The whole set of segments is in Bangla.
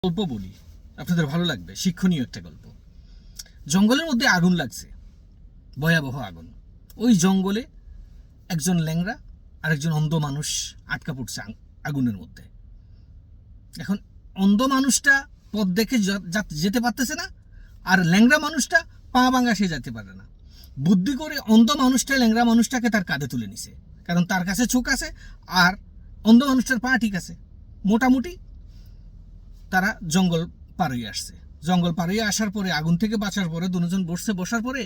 গল্প বলি, আপনাদের ভালো লাগবে, শিক্ষণীয় একটা গল্প। জঙ্গলের মধ্যে আগুন লাগছে, ভয়াবহ আগুন। ওই জঙ্গলে একজন ল্যাংড়া আর একজন অন্ধ মানুষ আটকা পড়ছে আগুনের মধ্যে। এখন অন্ধ মানুষটা পথ দেখে যেতে পারতেছে না, আর ল্যাংড়া মানুষটা পা ভাঙা সে যেতে পারে না। বুদ্ধি করে অন্ধ মানুষটা ল্যাংড়া মানুষটাকে তার কাঁধে তুলে নিছে, কারণ তার কাছে চোখ আছে আর অন্ধ মানুষটার পা ঠিক আছে। মোটামুটি তারা জঙ্গল পার হয়ে আসছে। জঙ্গল পার হয়ে আসার পরে আগুন থেকে বাঁচার পরে দুজন বসার পরে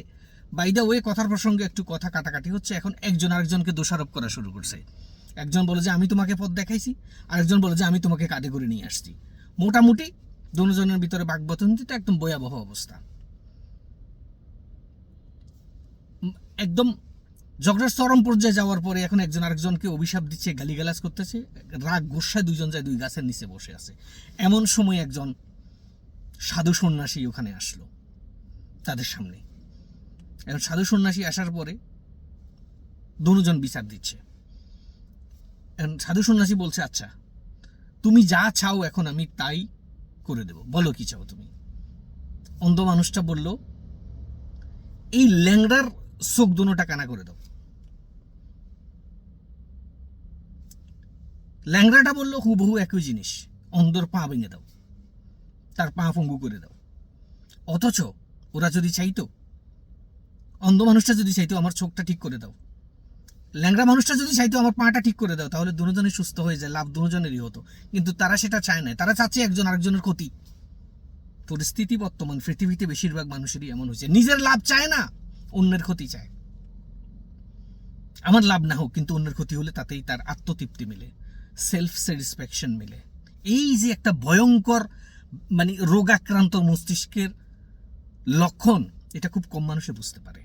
বাইদা ওই কথার প্রসঙ্গে একটু কথা কাটাকাটি হচ্ছে। এখন একজন আরেকজনকে দোষারোপ করা শুরু করছে। একজন বলে যে আমি তোমাকে পথ দেখাইছি, আরেকজন বলে যে আমি তোমাকে কাঁধে করে নিয়ে আসছি। মোটামুটি দুজনের ভিতরে বাকবতন্তিতে একদম ভয়াবহ অবস্থা। একদম ঝগড়ার চরম পর্যায়ে যাওয়ার পরে এখন একজন আরেকজনকে অভিশাপ দিচ্ছে, গালিগালাজ করতেছে। রাগ গোসায় দুইজন যায় দুই গাছের নিচে বসে আছে। এমন সময় একজন সাধু সন্ন্যাসী ওখানে আসলো তাদের সামনে। এখন সাধু সন্ন্যাসী আসার পরে দুজন বিচার দিচ্ছে। এখন সাধু সন্ন্যাসী বলছে, আচ্ছা তুমি যা চাও এখন আমি তাই করে দেব, বলো কি চাও তুমি। অন্ধ মানুষটা বলল, এই ল্যাংড়ার চোখ দুটোটা কানা করে দাও। ল্যাংড়াটা বললো হুবহু একই জিনিস, অন্ধর পা ভেঙে দাও, তার পা পঙ্গু করে দাও। অথচ ওরা যদি চাইতো, অন্ধ মানুষটা যদি চাইতো আমার চোখটা ঠিক করে দাও, ল্যাংড়া মানুষটা যদি চাইতো আমার পাটা ঠিক করে দাও, তাহলে দুজনই সুস্থ হয়ে যায়, লাভ দুজনেরই হতো। কিন্তু তারা সেটা চায় না, তারা চাচ্ছে একজন আরেকজনের ক্ষতি। পরিস্থিতি বর্তমান পৃথিবীতে বেশিরভাগ মানুষেরই এমন হয়েছে, নিজের লাভ চায় না, অন্যের ক্ষতি চায়। আমার লাভ না হোক, কিন্তু অন্যের ক্ষতি হলে তাতেই তার আত্মতৃপ্তি মিলে, সেলফ স্যাটিসফ্যাকশন মিলে। এই যে একটা ভয়ঙ্কর রোগাক্রান্ত মস্তিষ্কের লক্ষণ, এটা খুব কম মানুষে বুঝতে পারে।